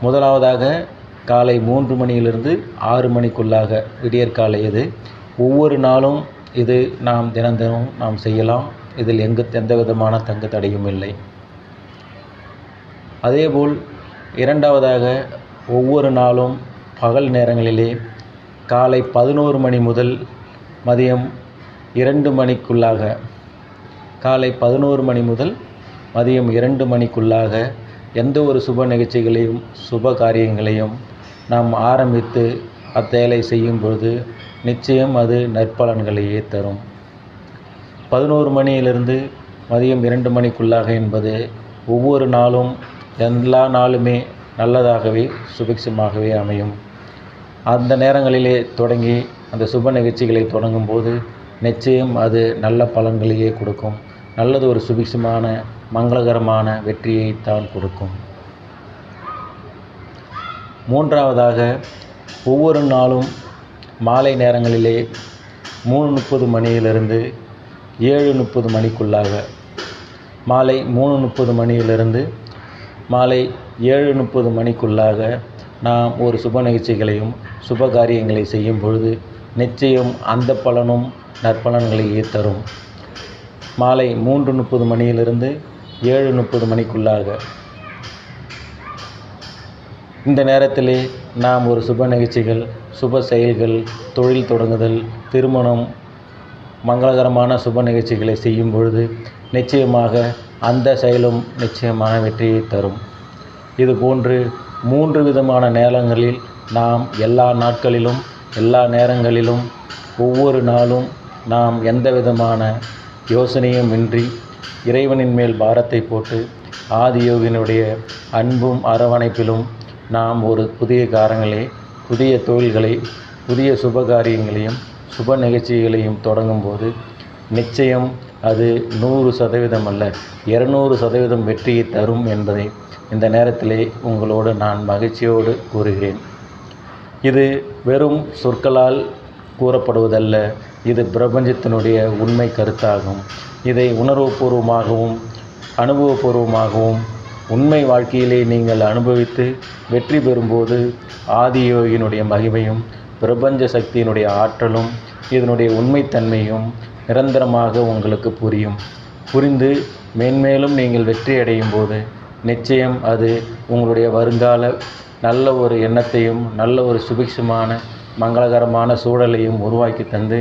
முதலாவதாக காலை 3 மணியிலிருந்து 6 மணிக்குள்ளாக விடியற்காலை இது. ஒவ்வொரு நாளும் இது நாம் தினம் நாம் செய்யலாம். இதில் எந்த விதமான தங்கு தடையும் இல்லை. அதேபோல் இரண்டாவதாக ஒவ்வொரு நாளும் பகல் நேரங்களிலே காலை 11 மணி முதல் மதியம் 2 மணிக்குள்ளாக காலை 11 மணி முதல் மதியம் 2 மணிக்குள்ளாக எந்த ஒரு சுப நிகழ்ச்சிகளையும் சுப காரியங்களையும் நாம் ஆரம்பித்து அத்தேலை செய்யும் பொழுது நிச்சயம் அது நற்பலன்களையே தரும். 11 மணியிலிருந்து மதியம் 2 மணிக்குள்ளாக என்பது ஒவ்வொரு நாளும் எல்லா நாளுமே நல்லதாகவே சுபிக்ஷமாகவே அமையும். அந்த நேரங்களிலே தொடங்கி அந்த சுப நிகழ்ச்சிகளை தொடங்கும்போது நிச்சயம் அது நல்ல பலன்களையே கொடுக்கும். நல்லது ஒரு சுபிக்ஷமான மங்களகரமான வெற்றியை தான் கொடுக்கும். மூன்றாவதாக ஒவ்வொரு நாளும் மாலை நேரங்களிலே 3:30 மணியிலிருந்து 7:30 மணிக்குள்ளாக மாலை 3:30 மணியிலிருந்து மாலை 7:30 மணிக்குள்ளாக நாம் ஒரு சுப நிகழ்ச்சிகளையும் சுப காரியங்களை செய்யும் பொழுது நிச்சயம் அந்த பலனும் நற்பலன்களையே தரும். மாலை 3:30 மணியிலிருந்து 7:30 மணிக்குள்ளாக இந்த நேரத்திலே நாம் ஒரு சுப நிகழ்ச்சிகள் சுப செயல்கள் தொழில் தொடங்குதல் திருமணம் மங்களகரமான சுப நிகழ்ச்சிகளை செய்யும் பொழுது நிச்சயமாக அந்த செயலும் நிச்சயமான வெற்றியை தரும். இதுபோன்று 3 விதமான நேரங்களில் நாம் எல்லா நாட்களிலும் எல்லா நேரங்களிலும் ஒவ்வொரு நாளும் நாம் எந்த விதமான யோசனையும் இன்றி இறைவனின் மேல் பாரத்தை போட்டு ஆதியோகினுடைய அன்பும் அரவணைப்பிலும் நாம் ஒரு புதிய காரியங்களை புதிய தொழில்களை புதிய சுபகாரியங்களையும் சுப நிகழ்ச்சிகளையும் தொடங்கும்போது நிச்சயம் அது 100% அல்ல 200% வெற்றியை தரும் என்பதை இந்த நேரத்திலே உங்களோடு நான் மகிழ்ச்சியோடு கூறுகிறேன். இது வெறும் சொற்களால் கூறப்படுவதல்ல, இது பிரபஞ்சத்தினுடைய உண்மை கருத்தாகும். இதை உணர்வுபூர்வமாகவும் அனுபவபூர்வமாகவும் உண்மை வாழ்க்கையிலே நீங்கள் அனுபவித்து வெற்றி பெறும்போது ஆதியோகியினுடைய மகிமையும் பிரபஞ்ச சக்தியினுடைய ஆற்றலும் இதனுடைய உண்மைத்தன்மையும் நிரந்தரமாக உங்களுக்கு புரிந்து மேன்மேலும் நீங்கள் வெற்றி அடையும் போது நிச்சயம் அது உங்களுடைய வருங்கால நல்ல ஒரு எண்ணத்தையும் நல்ல ஒரு சுபிக்ஷமான மங்களகரமான சூழலையும் உருவாக்கி தந்து